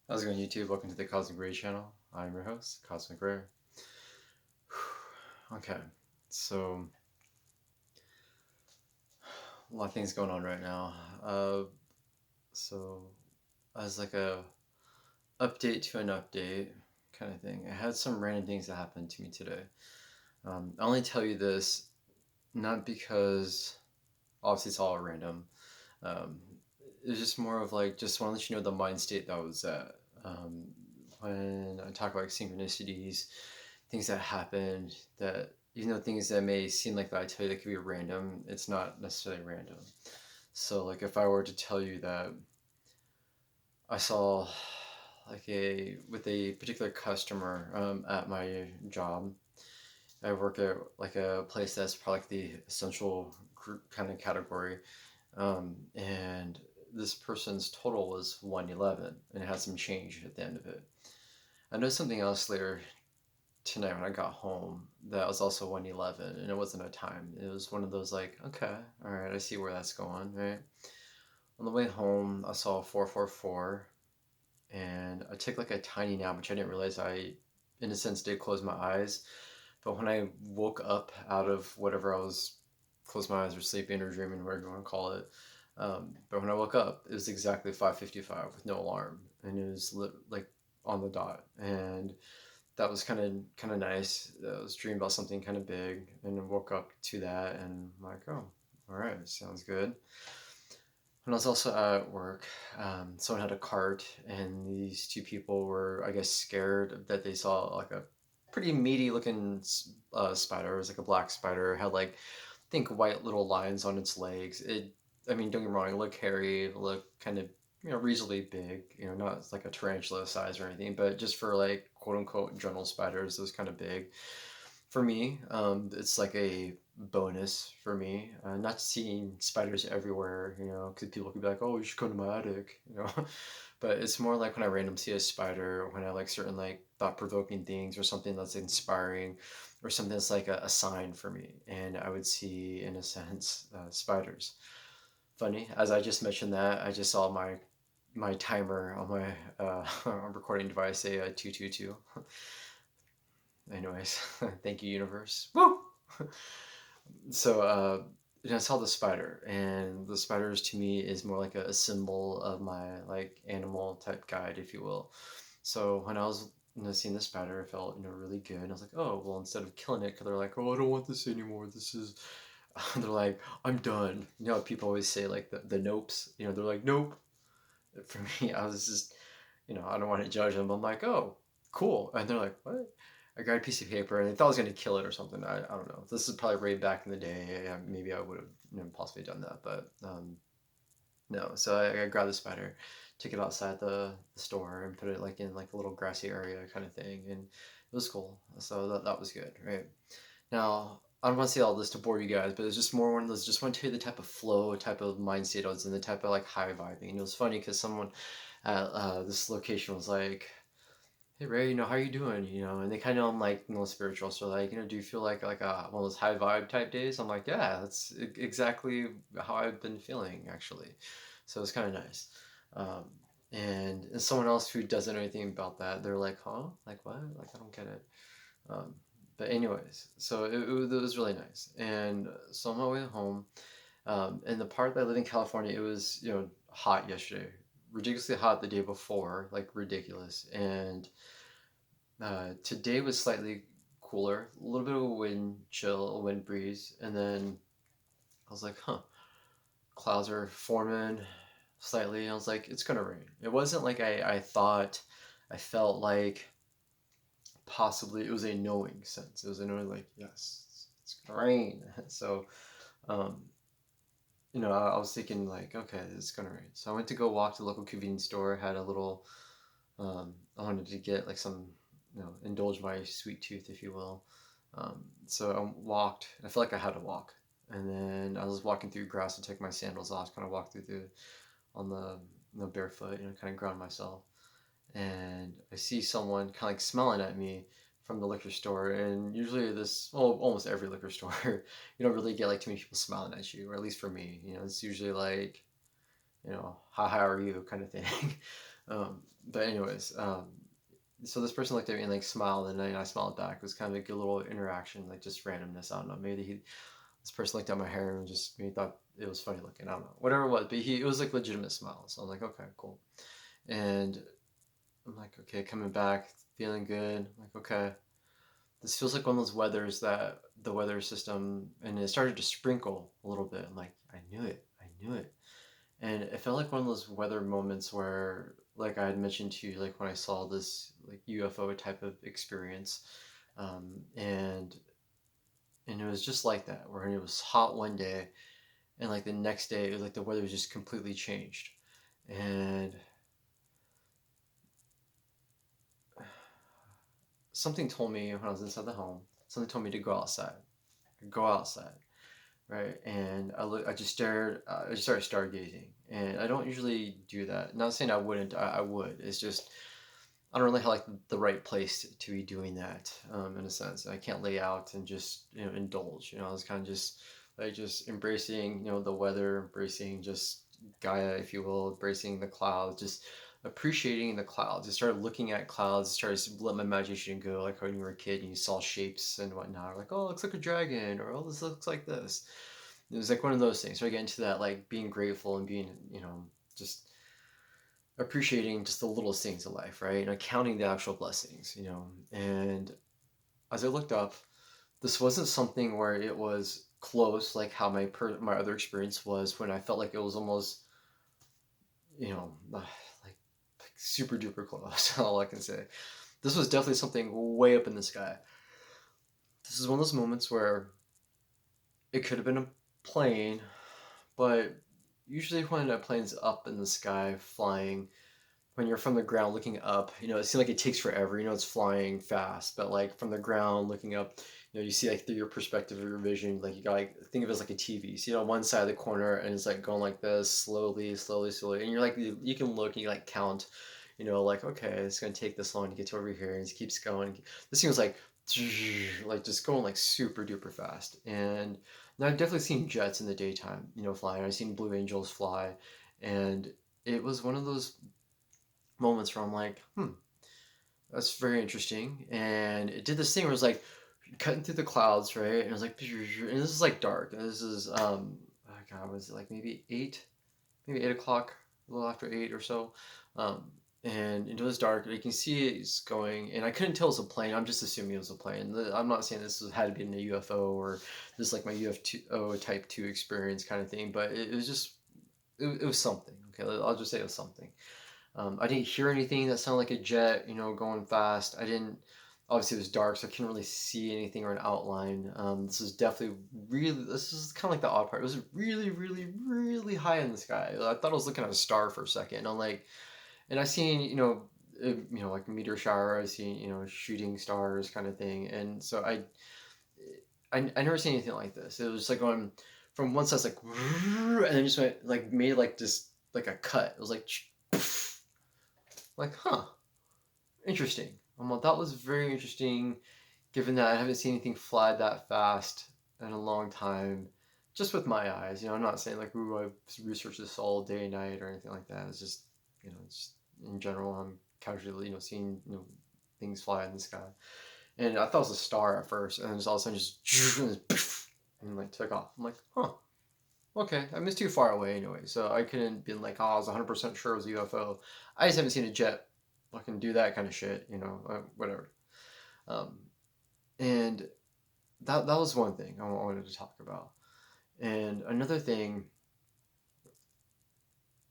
How's it going, YouTube? Welcome to the Cosmic Ray channel. I'm your host, Cosmic Ray. Okay, so a lot of things going on right now. So as like a update to an update kind of thing, I had some random things that happened to me today. I only tell you this not because obviously it's all random. Um, it's just more of like just want to let you know the mind state that I was at. Um, when I talk about like synchronicities, things that happen that even though things that may seem like that I tell you that could be random, it's not necessarily random. So like if I were to tell you that I saw like a particular customer at my job. I work at like a place that's probably like the essential group kind of category, and this person's total was 111 and it had some change at the end of it. I noticed something else later tonight when I got home that was also 111 and it wasn't a time. It was one of those like, okay, all right, I see where that's going, right? On the way home, I saw 444 and I took like a tiny nap, which I didn't realize I, in a sense, did close my eyes. But when I woke up out of whatever I was, closed my eyes or sleeping or dreaming, whatever you want to call it. But when I woke up, it was exactly 5:55 with no alarm, and it was like on the dot, and that was kind of nice. I was dreaming about something kind of big, and I woke up to that, and I'm like, oh, all right, sounds good. When I was also at work, someone had a cart, and these two people were, I guess, scared that they saw like a pretty meaty looking spider. It was like a black spider. It had like, I think, white little lines on its legs. I mean, don't get me wrong, it looked hairy, it looked kind of, reasonably big. Not like a tarantula size or anything, but just for like quote unquote general spiders, it was kind of big for me. It's like a bonus for me. Not seeing spiders everywhere, because people could be like, "Oh, you should come to my attic." But it's more like when I random see a spider, when I like certain like thought-provoking things or something that's inspiring, or something that's like a sign for me, and I would see, in a sense, spiders. Funny, as I just mentioned that, I just saw my timer on my recording device say 222. Anyways, thank you, universe. Woo! So, I saw the spider, and the spiders to me is more like a symbol of my like animal type guide, if you will. So when I was seeing the spider, I felt really good. And I was like, oh well, instead of killing it, because they're like, oh, I don't want this anymore. This is, they're like, I'm done. People always say like the nopes. They're like, nope. For me, I was just, I don't want to judge them. I'm like, oh, cool. And they're like, what? I got a piece of paper and they thought I was going to kill it or something. I don't know. This is probably way back in the day. Maybe I would have possibly done that, but no. So I grabbed the spider, took it outside the store and put it like in like a little grassy area kind of thing. And it was cool. So that was good, right? Now, I don't want to say all this to bore you guys, but it's just more one of those, just want to tell you the type of flow, type of mind state I was in, the type of like high vibing. And it was funny because someone at this location was like, hey Ray, how you doing? And they kind of know I'm like spiritual, so like, do you feel like one of those high vibe type days? I'm like, yeah, that's exactly how I've been feeling actually. So it's kind of nice. Um, and someone else who doesn't know anything about that, they're like, huh? Like what? Like I don't get it. Um, but anyways, so it was really nice. And so on my way home, in the part that I live in California, it was hot yesterday, ridiculously hot the day before, like ridiculous. And today was slightly cooler, a little bit of a wind chill, a wind breeze, and then I was like, huh, clouds are forming slightly. And I was like, it's gonna rain. It wasn't like I thought. I felt like possibly it was a knowing sense. It was a knowing like, yes, it's gonna rain. So, um, I was thinking like, okay, it's gonna rain. So I went to go walk to the local convenience store. Had a little, I wanted to get like some, indulge my sweet tooth, if you will. So I walked. I felt like I had to walk, and then I was walking through grass to take my sandals off. Kind of walk through on the barefoot, kind of ground myself. And I see someone kind of like smelling at me from the liquor store. And usually almost every liquor store, you don't really get like too many people smiling at you, or at least for me, it's usually like, how are you kind of thing. But anyways, so this person looked at me and like smiled, and then I smiled back. It was kind of like a good little interaction, like just randomness. I don't know. Maybe this person looked at my hair and just maybe thought it was funny looking. I don't know. Whatever it was, but it was like legitimate smile. So I'm like, okay, cool. And I'm like, okay, coming back, feeling good. I'm like, okay, this feels like one of those weathers that the weather system, and it started to sprinkle a little bit. I'm like, I knew it. I knew it. And it felt like one of those weather moments where, like I had mentioned to you, like when I saw this like UFO type of experience, and it was just like that, where it was hot one day, and like the next day, it was like the weather was just completely changed, and something told me when I was inside the home, something told me to go outside, right? And I just stared, I just started stargazing, and I don't usually do that. Not saying I wouldn't, I would. It's just I don't really have like the right place to be doing that, in a sense. I can't lay out and just indulge. I was kind of just like just embracing the weather, embracing just Gaia, if you will, embracing the clouds, just appreciating the clouds. I started looking at clouds, started to let my imagination go, like when you were a kid and you saw shapes and whatnot, like, oh, it looks like a dragon, or oh, this looks like this. It was like one of those things. So I get into that, like being grateful and being, just appreciating just the little things in life, right? And counting the actual blessings. And as I looked up, this wasn't something where it was close, like how my other experience was when I felt like it was almost, like super duper close. All I can say. This was definitely something way up in the sky. This is one of those moments where it could have been a plane, but usually when a plane's up in the sky flying, when you're from the ground looking up, it seems like it takes forever. It's flying fast, but like from the ground looking up, you see like through your perspective of your vision, like you got like think of it as like a TV. You see it on one side of the corner, and it's like going like this slowly, slowly, slowly, and you're like you can look and you like count, like okay, it's gonna take this long to get to over here, and it keeps going. This thing was like just going like super duper fast, and I've definitely seen jets in the daytime, flying. I've seen Blue Angels fly, and it was one of those moments where I'm like, that's very interesting. And it did this thing where it was like cutting through the clouds, right? And it was like, and this is like dark. And this is, oh God, was it like maybe 8 o'clock, a little after 8 or so. Um, and it was dark. You can see it's going, and I couldn't tell it was a plane. I'm just assuming it was a plane. I'm not saying had to be in a UFO or this like my UFO type 2 experience kind of thing, but it was just, it was something. Okay, I'll just say it was something. I didn't hear anything that sounded like a jet, going fast. I didn't. Obviously, it was dark, so I couldn't really see anything or an outline. This is definitely really. This is kind of like the odd part. It was really, really, really high in the sky. I thought I was looking at a star for a second. And I'm like, and I seen, like a meteor shower. I seen, shooting stars kind of thing. And so I never seen anything like this. It was just like going from one side, like, and then just went like made like just like a cut. It was like. Like, huh, interesting. Well, that was very interesting, given that I haven't seen anything fly that fast in a long time, just with my eyes. I'm not saying like, ooh, I've researched this all day and night or anything like that. It's just, it's in general, I'm casually, seeing, things fly in the sky. And I thought it was a star at first, and then just all of a sudden just, and like took off. I'm like, huh. Okay, I mean, it's too far away anyway, so I couldn't be like, oh, I was 100% sure it was a UFO. I just haven't seen a jet fucking do that kind of shit, whatever. Um, and that was one thing I wanted to talk about. And another thing,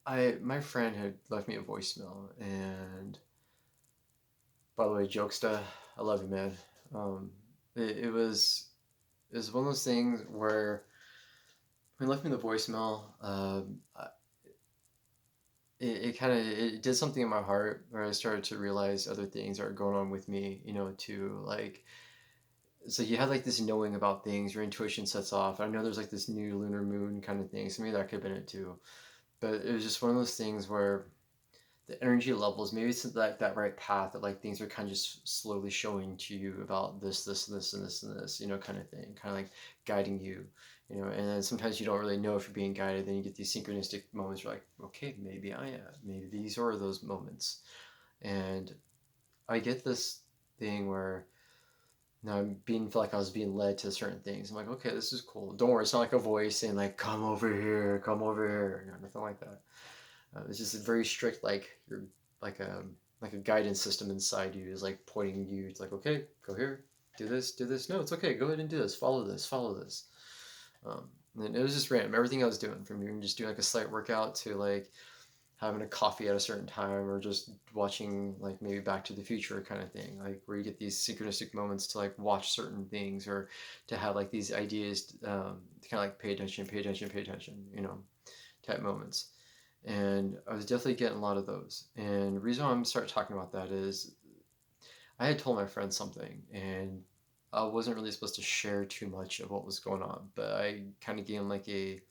my friend had left me a voicemail, and by the way, Jokesta, I love you, man. Um, it was one of those things where when he left me the voicemail, it kind of it did something in my heart where I started to realize other things are going on with me, to like, so you have like this knowing about things, your intuition sets off. I know there's like this new lunar moon kind of thing, so maybe that could have been it too. But it was just one of those things where the energy levels, maybe it's like that right path that like things are kind of just slowly showing to you about this, and this, and this, kind of thing, kind of like guiding you, and then sometimes you don't really know if you're being guided. Then you get these synchronistic moments. You're like, okay, maybe I am. Maybe these are those moments. And I get this thing where now I'm being feel like I was being led to certain things. I'm like, okay, this is cool. Don't worry, it's not like a voice saying like, come over here, nothing like that. It's just a very strict, like you're like a like a guidance system inside you is like pointing you. It's like, okay, go here, do this, do this. No, it's okay. Go ahead and do this. Follow this. Follow this. And it was just random. Everything I was doing, from even just doing like a slight workout to like having a coffee at a certain time, or just watching like maybe Back to the Future kind of thing, like where you get these synchronistic moments to like watch certain things, or to have like these ideas to kind of like pay attention, pay attention, pay attention, type moments. And I was definitely getting a lot of those. And the reason why I'm starting talking about that is I had told my friend something, and I wasn't really supposed to share too much of what was going on, but I kind of gave him like a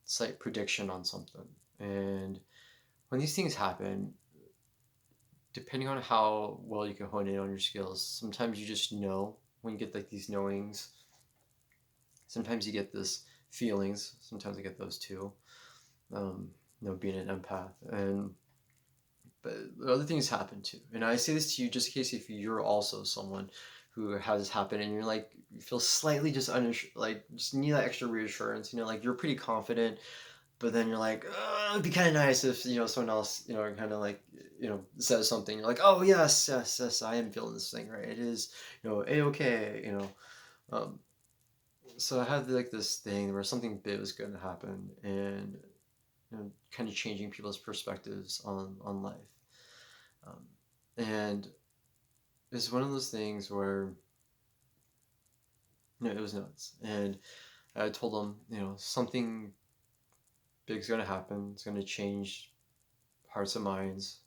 slight prediction on something. And when these things happen, depending on how well you can hone in on your skills, sometimes you just know when you get like these knowings. Sometimes you get this feelings. Sometimes I get those too. Being an empath, and but other things happen too. And I say this to you just in case if you're also someone who has happened and you're like you feel slightly just like just need that extra reassurance. Like you're pretty confident, but then you're like, oh, it'd be kind of nice if someone else kind of like says something. You're like, oh yes, yes, yes, I am feeling this thing, right? It is a okay. Um, so I had like this thing where something big was going to happen, and kind of changing people's perspectives on life. Um, and it's one of those things where it was nuts. And I told them, something big's going to happen. It's going to change hearts and minds.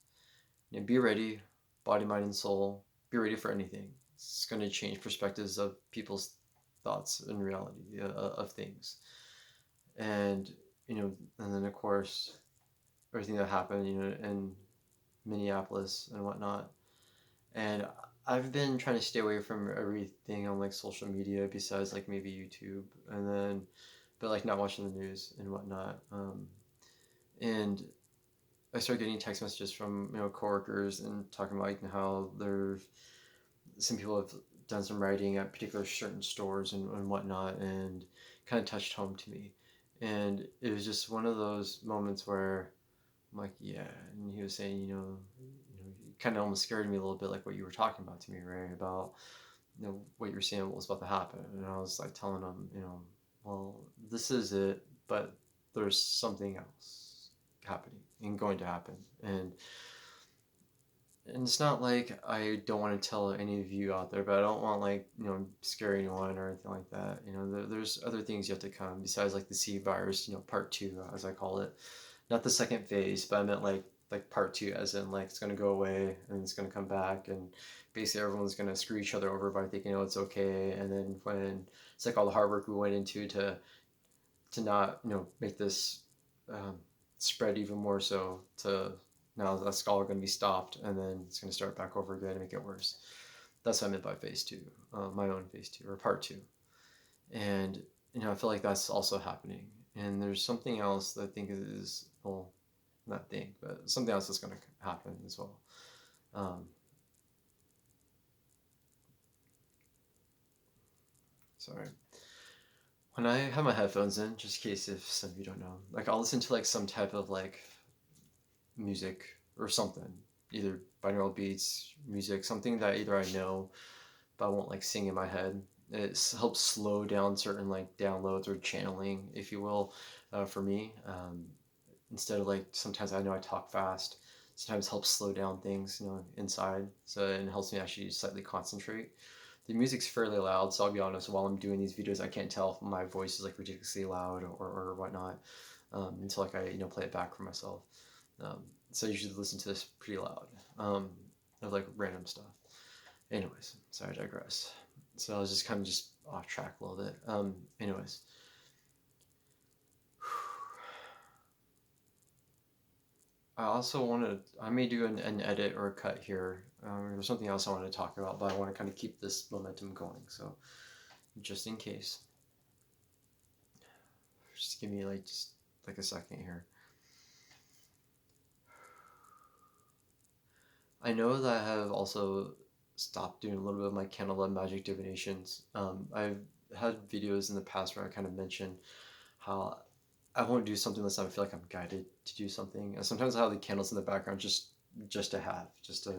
Be ready, body, mind, and soul. Be ready for anything. It's going to change perspectives of people's thoughts and reality of things. And and then of course everything that happened, in Minneapolis and whatnot. And I've been trying to stay away from everything on like social media besides like maybe YouTube, and then but like not watching the news and whatnot. And I started getting text messages from coworkers and talking about how there's some people have done some writing at particular certain stores and whatnot, and kind of touched home to me. And it was just one of those moments where I'm like, yeah. And he was saying, kind of almost scared me a little bit, like what you were talking about to me, Ray, about what you were saying, what was about to happen. And I was like telling him, well, this is it, but there's something else happening and going to happen. And it's not like I don't want to tell any of you out there, but I don't want like scare anyone or anything like that. There's other things yet to come besides like the C virus, part two, as I call it. Not the second phase, but I meant like part two, as in like it's gonna go away and it's gonna come back, and basically everyone's gonna screw each other over by thinking, oh, it's okay. And then when it's like all the hard work we went into to not make this um, spread even more, so to now that's all going to be stopped, and then it's going to start back over again and make it worse. That's what I meant by phase two, my own phase two or part two. And I feel like that's also happening. And there's something else that I think is, well, not think, but something else that's going to happen as well. Sorry. When I have my headphones in, just in case if some of you don't know, like I'll listen to like some type of like music or something, either binaural beats, music, something that either I know, but I won't like sing in my head. It helps slow down certain like downloads or channeling, if you will, for me. Instead of like sometimes I know I talk fast, sometimes helps slow down things, inside. So it helps me actually slightly concentrate. The music's fairly loud, so I'll be honest. While I'm doing these videos, I can't tell if my voice is like ridiculously loud or whatnot until like I play it back for myself. So I usually listen to this pretty loud of like random stuff. Anyways, sorry, I digress. So I was just kind of just off track a little bit. Anyways. I also I may do an edit or a cut here. There's something else I want to talk about, but I want to kind of keep this momentum going. So just in case, just give me just like a second here. I I know that I have also stopped doing a little bit of my candlelight magic divinations. I've had videos in the past where I kind of mention how I won't do something unless I feel like I'm guided to do something. And sometimes I have the candles in the background just to have, just to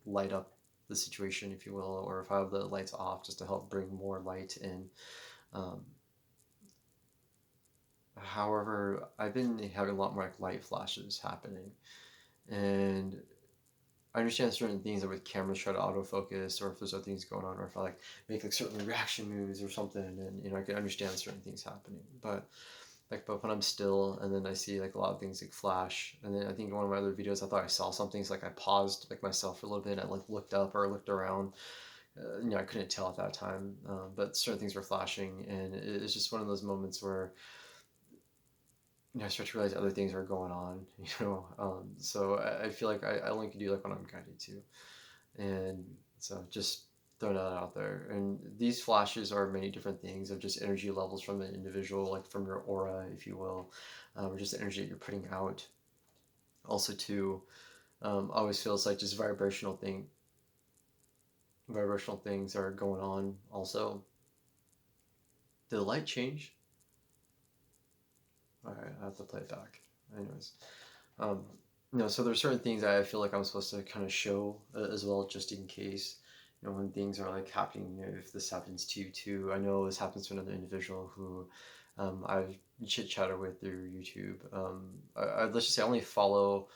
light up the situation, if you will, or if I have the lights off, just to help bring more light in. Um, However, I've been having a lot more like light flashes happening, and I understand certain things that with cameras try to autofocus, or if there's other things going on, or if I like make like certain reaction moves or something, and I can understand certain things happening. But when I'm still and then I see like a lot of things like flash, and then I think in one of my other videos I thought I saw something, so like I paused like myself for a little bit and I like looked up or looked around. I couldn't tell at that time, but certain things were flashing, and it's just one of those moments where I start to realize other things are going on. So I feel like I only can do like what I'm guided to. And so just throwing that out there. And these flashes are many different things of just energy levels from the individual, like from your aura, if you will, or just the energy that you're putting out. Also, too, always feels like just vibrational things are going on. Also, did the light change? All right, I have to play it back. Anyways, um, so there's certain things that I feel like I'm supposed to kind of show as well, just in case. When things are like happening, if this happens to you too. I know this happens to another individual who I've chit chatted with through YouTube. Let's just say I only follow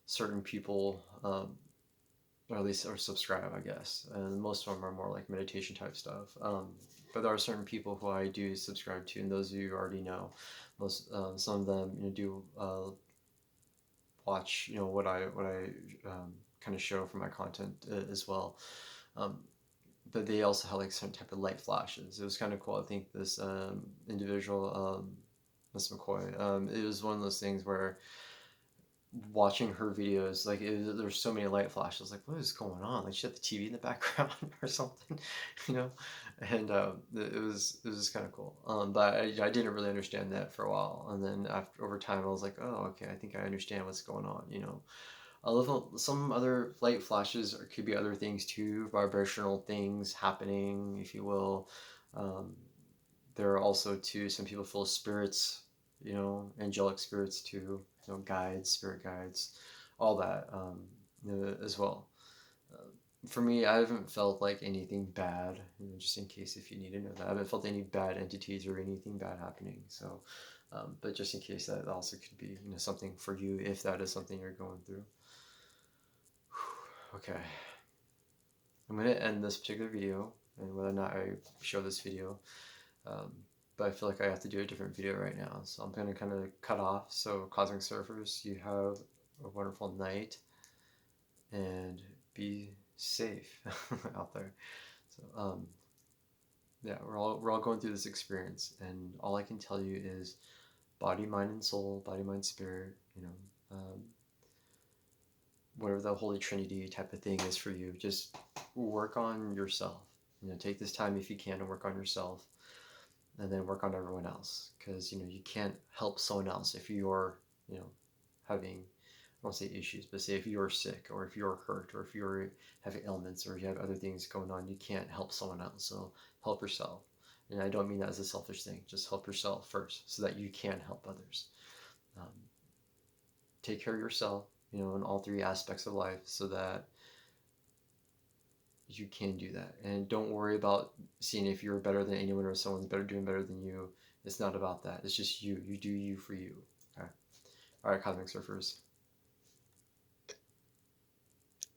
certain people, or at least or subscribe, I guess. And most of them are more like meditation type stuff. But there are certain people who I do subscribe to, and those of you already know. Most some of them do watch what I kind of show for my content as well. Um, but they also had like some type of light flashes. It was kind of cool. I think this individual, Miss McCoy, it was one of those things where watching her videos, like there's so many light flashes. Like, what is going on? Like she had the TV in the background or something, you know. And it was just kind of cool. But I didn't really understand that for a while, and then after over time, I was like, oh, okay, I think I understand what's going on, A little, some other light flashes or could be other things too, vibrational things happening, if you will. Um, there are also too some people feel spirits, angelic spirits too, guides, spirit guides, all that as well. Uh, for me, I haven't felt like anything bad. Just in case if you need to know that, I haven't felt any bad entities or anything bad happening. So, but just in case that also could be something for you if that is something you're going through. Okay, I'm going to end this particular video, and whether or not I show this video, um, but I feel like I have to do a different video right now, so I'm going to kind of cut off. So Cosmic Surfers, you have a wonderful night, and be safe out there. So yeah, we're all going through this experience, and all I can tell you is body, mind, and soul, body, mind, spirit, whatever the Holy Trinity type of thing is for you, just work on yourself. Take this time if you can to work on yourself, and then work on everyone else. Because you can't help someone else if you're having, I won't say issues, but say if you're sick or if you're hurt or if you're having ailments or you have other things going on, you can't help someone else. So help yourself. And I don't mean that as a selfish thing. Just help yourself first so that you can help others. Um, Take care of yourself, in all three aspects of life, so that you can do that. And don't worry about seeing if you're better than anyone or someone's doing better than you. It's not about that. It's just you. You do you for you. Okay. All right, Cosmic Surfers.